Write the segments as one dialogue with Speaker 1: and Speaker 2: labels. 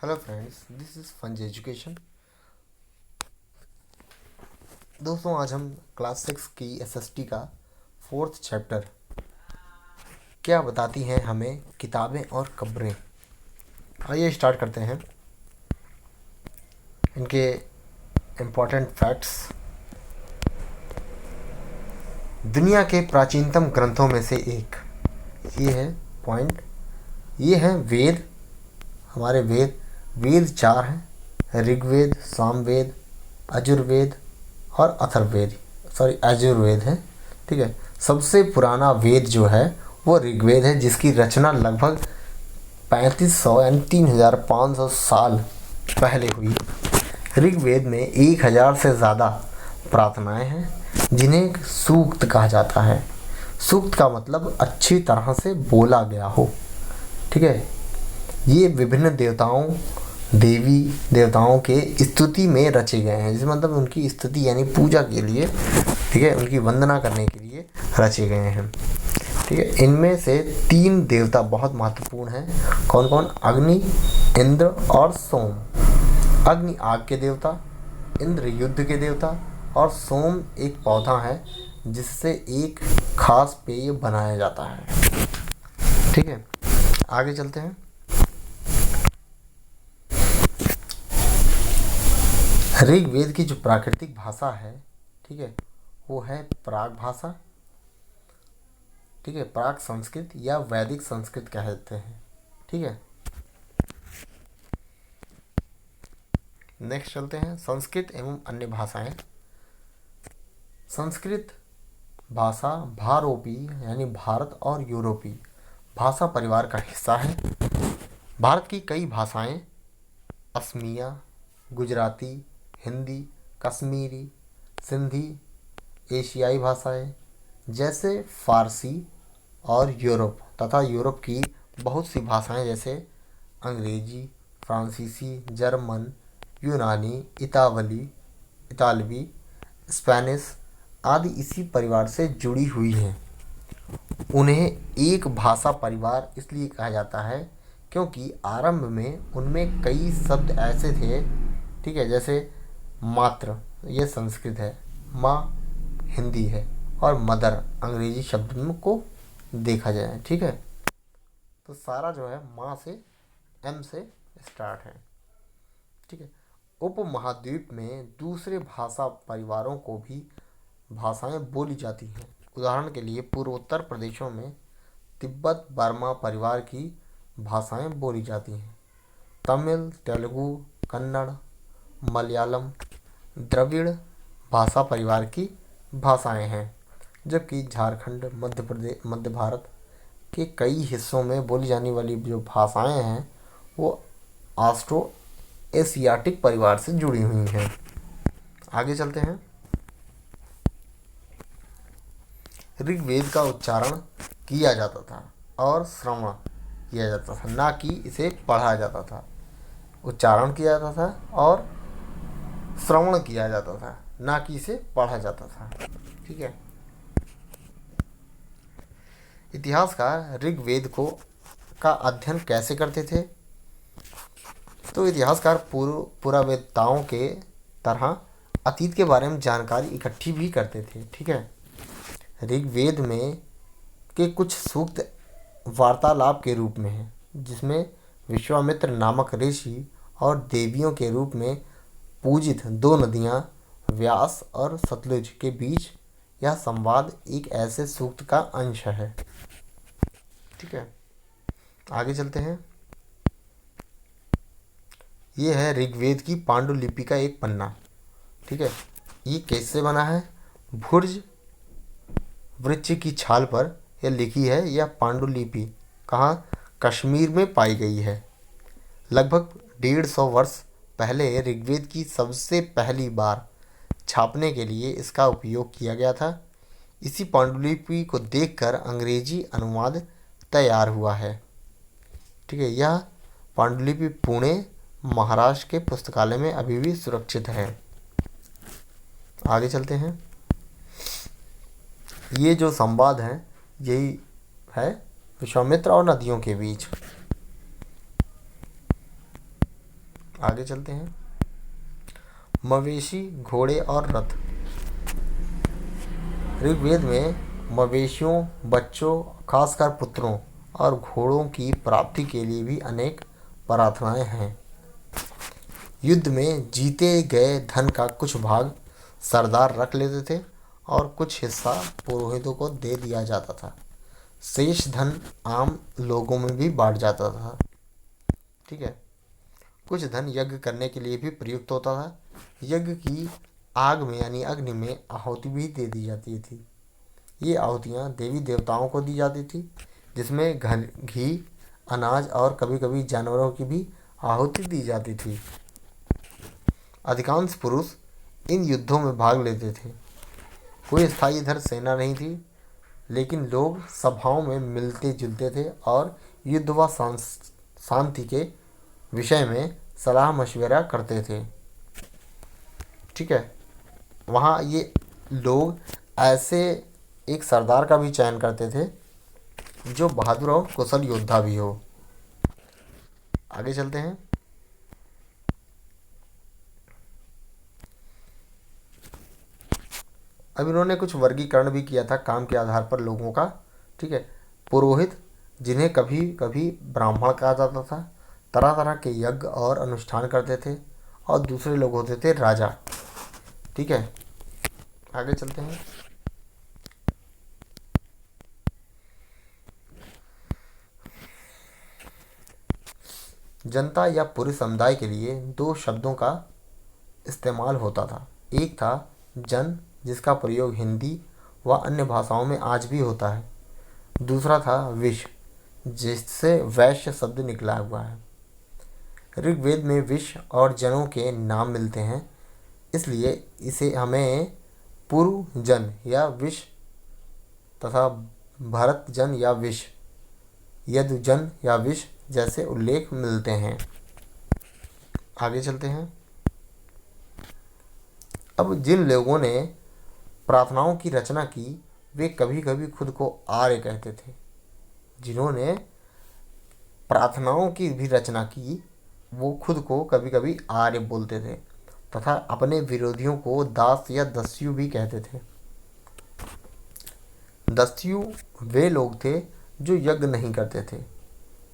Speaker 1: Hello friends, this is Funz education. दोस्तों, आज हम क्लास 6 की एसएसटी का 4th चैप्टर क्या बताती हैं हमें किताबें और खबरें। आइए स्टार्ट करते हैं इनके इम्पोर्टेंट फैक्ट्स। दुनिया के प्राचीनतम ग्रंथों में से एक ये है पॉइंट। ये है वेद। हमारे वेद 4 हैं: ऋग्वेद, सामवेद, यजुर्वेद और अथर्ववेद। यजुर्वेद है। ठीक है। सबसे पुराना वेद जो है वो ऋग्वेद है, जिसकी रचना लगभग 3500 यानी 3500 साल पहले हुई। ऋग्वेद में 1000 से ज़्यादा प्रार्थनाएं हैं, जिन्हें सूक्त कहा जाता है। सूक्त का मतलब अच्छी तरह से बोला गया हो। ठीक है। ये विभिन्न देवी देवताओं के स्तुति में रचे गए हैं, जिसमें मतलब उनकी स्तुति यानी पूजा के लिए, ठीक है, उनकी वंदना करने के लिए रचे गए हैं। ठीक है। इनमें से 3 देवता बहुत महत्वपूर्ण हैं। कौन कौन? अग्नि, इंद्र और सोम। अग्नि आग के देवता, इंद्र युद्ध के देवता और सोम एक पौधा है जिससे एक खास पेय बनाया जाता है। ठीक है। आगे चलते हैं। ऋग्वेद की जो प्राकृतिक भाषा है, ठीक है, वो है प्राग भाषा। ठीक है। प्राग संस्कृत या वैदिक संस्कृत कहते हैं। ठीक है। नेक्स्ट चलते हैं संस्कृत एवं अन्य भाषाएं। संस्कृत भाषा भारोपी यानी भारत और यूरोपीय भाषा परिवार का हिस्सा है। भारत की कई भाषाएं असमिया, गुजराती, हिंदी, कश्मीरी, सिंधी, एशियाई भाषाएं जैसे फारसी और यूरोप की बहुत सी भाषाएं जैसे अंग्रेजी, फ्रांसीसी, जर्मन, यूनानी, इतालवी, स्पेनिश आदि इसी परिवार से जुड़ी हुई हैं। उन्हें एक भाषा परिवार इसलिए कहा जाता है क्योंकि आरंभ में उनमें कई शब्द ऐसे थे, ठीक है, जैसे मात्र, ये संस्कृत है, माँ हिंदी है और मदर अंग्रेजी शब्द को देखा जाए। ठीक है। तो सारा जो है माँ से, एम से स्टार्ट है। ठीक है। उपमहाद्वीप में दूसरे भाषा परिवारों को भी भाषाएं बोली जाती हैं। उदाहरण के लिए पूर्वोत्तर प्रदेशों में तिब्बत बर्मा परिवार की भाषाएं बोली जाती हैं। तमिल, तेलुगु, कन्नड़, मलयालम द्रविड़ भाषा परिवार की भाषाएं हैं, जबकि झारखंड, मध्य भारत के कई हिस्सों में बोली जाने वाली जो भाषाएं हैं वो ऑस्ट्रो एशियाटिक परिवार से जुड़ी हुई हैं। आगे चलते हैं। ऋग्वेद का उच्चारण किया जाता था और श्रवण किया जाता था, ना कि इसे पढ़ा जाता था। उच्चारण किया जाता था और श्रवण किया जाता था, ना कि इसे पढ़ा जाता था। ठीक है। इतिहासकार ऋग्वेद का अध्ययन कैसे करते थे? तो इतिहासकार पुरावेत्ताओं के तरह अतीत के बारे में जानकारी इकट्ठी भी करते थे। ठीक है। ऋग्वेद में के कुछ सूक्त वार्तालाप के रूप में हैं, जिसमें विश्वामित्र नामक ऋषि और देवियों के रूप में पूजित 2 नदियाँ व्यास और सतलुज के बीच यह संवाद एक ऐसे सूक्त का अंश है। ठीक है। आगे चलते हैं। ये है ऋग्वेद की पांडुलिपि का एक पन्ना। ठीक है। ये कैसे बना है? भुर्ज वृक्ष की छाल पर यह लिखी है। यह पांडुलिपि कहाँ? कश्मीर में पाई गई है। लगभग 150 वर्ष पहले ऋग्वेद की सबसे पहली बार छापने के लिए इसका उपयोग किया गया था। इसी पांडुलिपि को देखकर अंग्रेजी अनुवाद तैयार हुआ है। ठीक है। यह पांडुलिपि पुणे, महाराष्ट्र के पुस्तकालय में अभी भी सुरक्षित है। आगे चलते हैं। ये जो संवाद है यही है विश्वामित्र और नदियों के बीच। आगे चलते हैं। मवेशी, घोड़े और रथ। ऋग्वेद में मवेशियों, बच्चों, खासकर पुत्रों और घोड़ों की प्राप्ति के लिए भी अनेक प्रार्थनाएं हैं। युद्ध में जीते गए धन का कुछ भाग सरदार रख लेते थे और कुछ हिस्सा पुरोहितों को दे दिया जाता था। शेष धन आम लोगों में भी बांट जाता था। ठीक है। कुछ धन यज्ञ करने के लिए भी प्रयुक्त होता था। यज्ञ की आग में यानी अग्नि में आहुति भी दे दी जाती थी। ये आहुतियाँ देवी देवताओं को दी जाती थी, जिसमें घी, अनाज और कभी कभी जानवरों की भी आहुति दी जाती थी। अधिकांश पुरुष इन युद्धों में भाग लेते थे। कोई स्थायी इधर सेना नहीं थी, लेकिन लोग सभाओं में मिलते जुलते थे और युद्ध व शांति के विषय में सलाह मशवरा करते थे। ठीक है। वहाँ ये लोग ऐसे एक सरदार का भी चयन करते थे जो बहादुर और कुशल योद्धा भी हो। आगे चलते हैं। अब इन्होंने कुछ वर्गीकरण भी किया था काम के आधार पर लोगों का। ठीक है। पुरोहित, जिन्हें कभी कभी ब्राह्मण कहा जाता था, तरह तरह के यज्ञ और अनुष्ठान करते थे। और दूसरे लोग होते थे राजा। ठीक है। आगे चलते हैं। जनता या पूरे समुदाय के लिए दो शब्दों का इस्तेमाल होता था। एक था जन, जिसका प्रयोग हिंदी व अन्य भाषाओं में आज भी होता है। दूसरा था विश्व, जिससे वैश्य शब्द निकला हुआ है। ऋग्वेद में विश्व और जनों के नाम मिलते हैं, इसलिए इसे हमें पूर्व जन या विश्व तथा भरत जन या विश्व, यदु जन या विश्व जैसे उल्लेख मिलते हैं। आगे चलते हैं। अब जिन लोगों ने प्रार्थनाओं की रचना की, वे कभी कभी खुद को आर्य कहते थे। जिन्होंने प्रार्थनाओं की भी रचना की, वो खुद को कभी कभी आर्य बोलते थे तथा अपने विरोधियों को दास या दस्यु भी कहते थे। दस्यु वे लोग थे जो यज्ञ नहीं करते थे।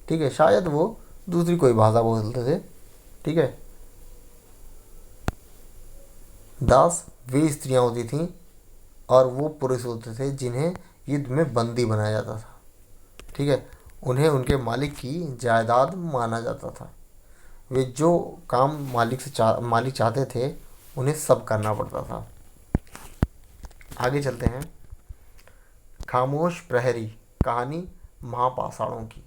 Speaker 1: ठीक है। शायद वो दूसरी कोई भाषा बोलते थे। ठीक है। दास वे स्त्रियां होती थीं और वो पुरुष होते थे जिन्हें युद्ध में बंदी बनाया जाता था। ठीक है। उन्हें उनके मालिक की जायदाद माना जाता था। वे जो काम मालिक चाहते थे, उन्हें सब करना पड़ता था। आगे चलते हैं। खामोश प्रहरी, कहानी महापाषाणों की।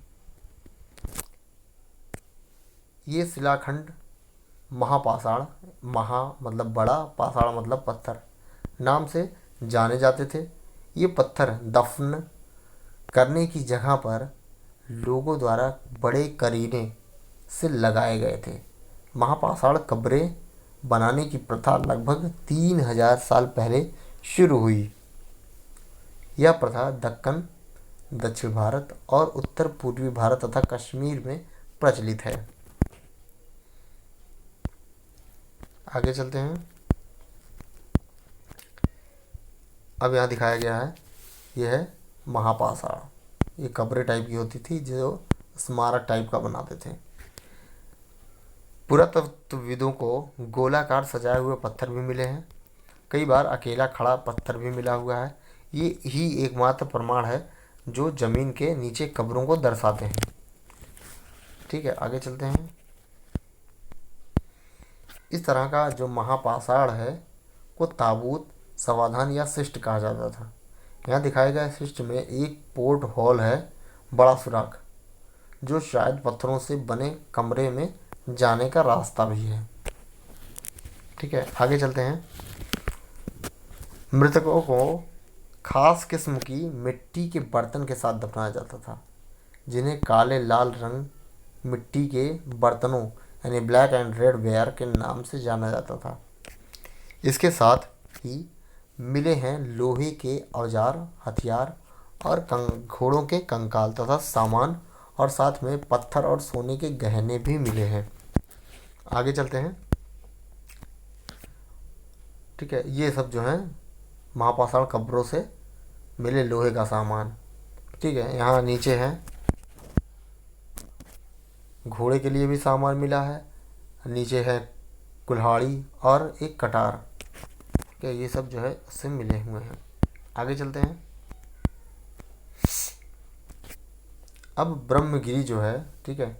Speaker 1: ये शिलाखंड महापाषाण, महा मतलब बड़ा, पाषाण मतलब पत्थर, नाम से जाने जाते थे। ये पत्थर दफन करने की जगह पर लोगों द्वारा बड़े करीने से लगाए गए थे। महापाषाण कब्रें बनाने की प्रथा लगभग 3000 साल पहले शुरू हुई। यह प्रथा दक्कन, दक्षिण भारत और उत्तर पूर्वी भारत तथा कश्मीर में प्रचलित है। आगे चलते हैं। अब यहाँ दिखाया गया है, यह है महापाषाण। ये कब्रें टाइप की होती थी जो स्मारक टाइप का बनाते थे। पुरातत्वविदों को गोलाकार सजाए हुए पत्थर भी मिले हैं। कई बार अकेला खड़ा पत्थर भी मिला हुआ है। ये ही एकमात्र प्रमाण है जो जमीन के नीचे कब्रों को दर्शाते हैं। ठीक है। आगे चलते हैं। इस तरह का जो महापाषाण है को ताबूत, समाधान या शिष्ट कहा जाता था। यहाँ दिखाए गए शिष्ट में एक पोर्ट हॉल है, बड़ा सुराख, जो शायद पत्थरों से बने कमरे में जाने का रास्ता भी है। ठीक है। आगे चलते हैं। मृतकों को खास किस्म की मिट्टी के बर्तन के साथ दफनाया जाता था, जिन्हें काले लाल रंग मिट्टी के बर्तनों यानी ब्लैक एंड रेड वेयर के नाम से जाना जाता था। इसके साथ ही मिले हैं लोहे के औजार, हथियार और घोड़ों के कंकाल तथा सामान, और साथ में पत्थर और सोने के गहने भी मिले हैं। आगे चलते हैं। ठीक है, ये सब जो है महापाषाण कब्रों से मिले लोहे का सामान। ठीक है, यहाँ नीचे है घोड़े के लिए भी सामान मिला है, नीचे है कुल्हाड़ी और एक कटार। ठीक है, ये सब जो है उससे मिले हुए हैं। आगे चलते हैं। अब ब्रह्मगिरी जो है, ठीक है,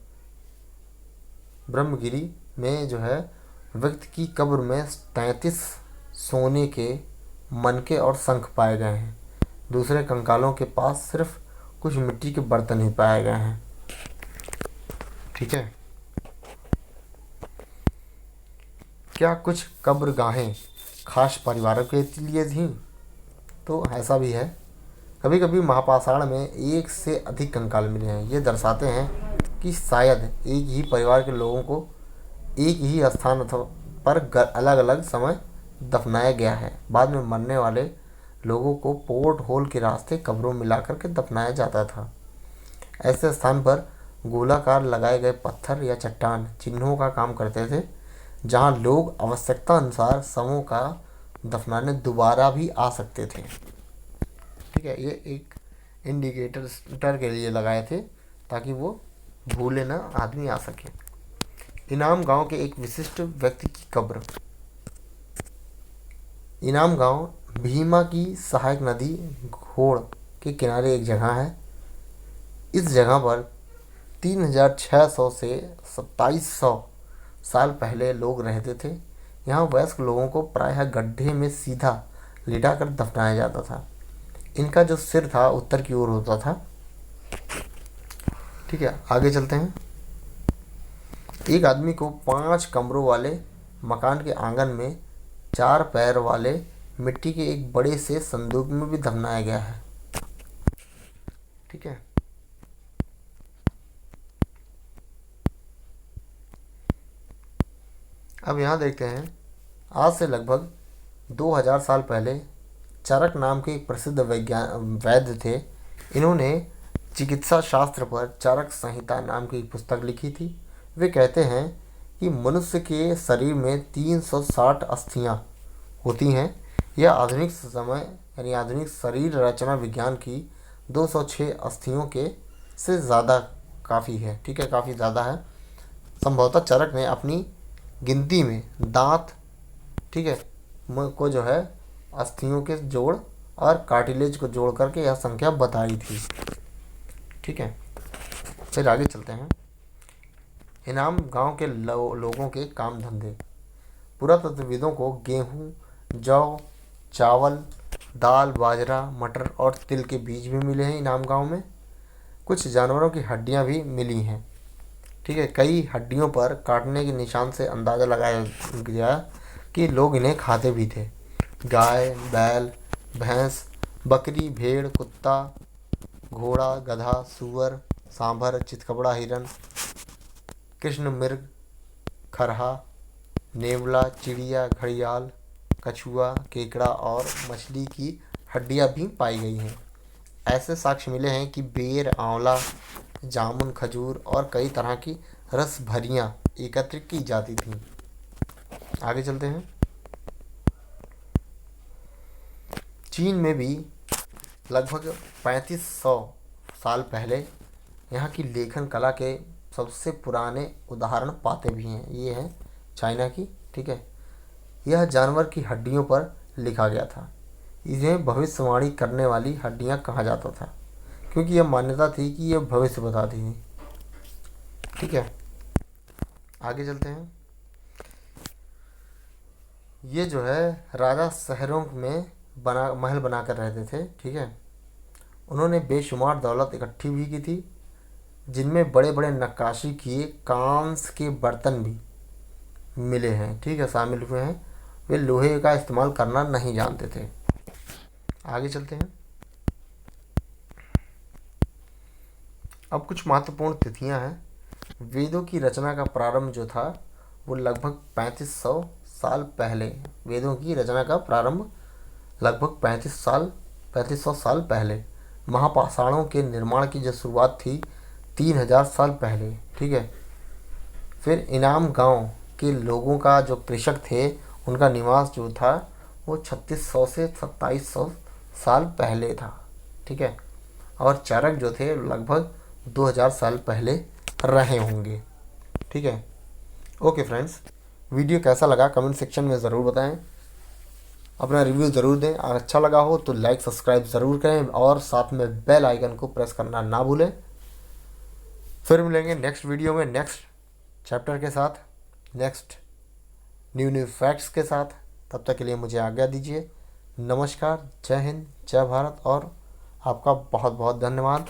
Speaker 1: ब्रह्मगिरी में जो है व्यक्ति की कब्र में 33 सोने के मनके और शंख पाए गए हैं। दूसरे कंकालों के पास सिर्फ कुछ मिट्टी के बर्तन ही पाए गए हैं। ठीक है, क्या कुछ कब्रगाहें खास परिवारों के लिए थीं? तो ऐसा भी है। कभी कभी महापाषाण में एक से अधिक कंकाल मिले हैं। ये दर्शाते हैं कि शायद एक ही परिवार के लोगों को एक ही स्थान पर अलग अलग समय दफनाया गया है। बाद में मरने वाले लोगों को पोर्ट होल के रास्ते कब्रों में मिलाकर के दफनाया जाता था। ऐसे स्थान पर गोलाकार लगाए गए पत्थर या चट्टान चिन्हों का काम करते थे, जहां लोग आवश्यकता अनुसार शवों का दफनाने दोबारा भी आ सकते थे। ठीक है, ये एक इंडिकेटर के लिए लगाए थे ताकि वो भूले ना आदमी आ सके। इनाम गांव के एक विशिष्ट व्यक्ति की कब्र। इनाम गांव भीमा की सहायक नदी घोड़ के किनारे एक जगह है। इस जगह पर 3600 से 2700 साल पहले लोग रहते थे। यहाँ वयस्क लोगों को प्रायः गड्ढे में सीधा लिटा कर दफनाया जाता था। इनका जो सिर था उत्तर की ओर होता था। ठीक है, आगे चलते हैं। एक आदमी को 5 कमरों वाले मकान के आंगन में 4 पैर वाले मिट्टी के एक बड़े से संदूक में भी दफनाया गया है। ठीक है, अब यहाँ देखते हैं। आज से लगभग 2000 साल पहले चरक नाम के एक प्रसिद्ध वैद्य थे। इन्होंने चिकित्सा शास्त्र पर चरक संहिता नाम की एक पुस्तक लिखी थी। वे कहते हैं कि मनुष्य के शरीर में 360 अस्थियां होती हैं। यह आधुनिक समय यानी आधुनिक शरीर रचना विज्ञान की 206 अस्थियों के से ज़्यादा काफ़ी है। ठीक है, काफ़ी ज़्यादा है। संभवतः चरक ने अपनी गिनती में दांत, ठीक है, को जो है अस्थियों के जोड़ और कार्टिलेज को जोड़ करके यह संख्या बताई थी। ठीक है, फिर आगे चलते हैं। इनाम गांव के लोगों के काम धंधे। पुरातत्वविदों को गेहूं, जौ, चावल, दाल, बाजरा, मटर और तिल के बीज भी मिले हैं इनाम गांव में। कुछ जानवरों की हड्डियां भी मिली हैं। ठीक है, कई हड्डियों पर काटने के निशान से अंदाज़ा लगाया गया कि लोग इन्हें खाते भी थे। गाय, बैल, भैंस, बकरी, भेड़, कुत्ता, घोड़ा, गधा, सूअर, सांभर, चितकबरा, हिरन, कृष्ण मृग, खरहा, नेवला, चिड़िया, घड़ियाल, कछुआ, केकड़ा और मछली की हड्डियां भी पाई गई हैं। ऐसे साक्ष्य मिले हैं कि बेर, आंवला, जामुन, खजूर और कई तरह की रस भरियां एकत्रित की जाती थीं। आगे चलते हैं। चीन में भी लगभग 3500 साल पहले यहाँ की लेखन कला के सबसे पुराने उदाहरण पाते भी हैं। ये है चाइना की। ठीक है, यह जानवर की हड्डियों पर लिखा गया था। इन्हें भविष्यवाणी करने वाली हड्डियाँ कहा जाता था, क्योंकि यह मान्यता थी कि यह भविष्य बताती थी। ठीक है, आगे चलते हैं। ये जो है राजा शहरों में महल बनाकर रहते थे। ठीक है, उन्होंने बेशुमार दौलत इकट्ठी भी की थी, जिनमें बड़े बड़े नक्काशी किए कांस के बर्तन भी मिले हैं। ठीक है, शामिल हुए हैं। वे लोहे का इस्तेमाल करना नहीं जानते थे। आगे चलते हैं। अब कुछ महत्वपूर्ण तिथियां हैं। वेदों की रचना का प्रारंभ जो था वो लगभग 3500 साल पहले। वेदों की रचना का प्रारंभ लगभग 3500 साल पहले। महापाषाणों के निर्माण की जो शुरुआत थी 3000 साल पहले। ठीक है, फिर इनाम गांव के लोगों का, जो कृषक थे, उनका निवास जो था वो 3600 से 2700 साल पहले था। ठीक है, और चारक जो थे लगभग 2000 साल पहले रहे होंगे। ठीक है, ओके फ्रेंड्स, वीडियो कैसा लगा कमेंट सेक्शन में ज़रूर बताएं, अपना रिव्यू ज़रूर दें। अगर अच्छा लगा हो तो लाइक सब्सक्राइब ज़रूर करें और साथ में बेल आइकन को प्रेस करना ना भूलें। फिर मिलेंगे नेक्स्ट वीडियो में नेक्स्ट चैप्टर के साथ, नेक्स्ट न्यू फैक्ट्स के साथ। तब तक के लिए मुझे आज्ञा दीजिए। नमस्कार, जय हिंद, जय भारत और आपका बहुत बहुत धन्यवाद।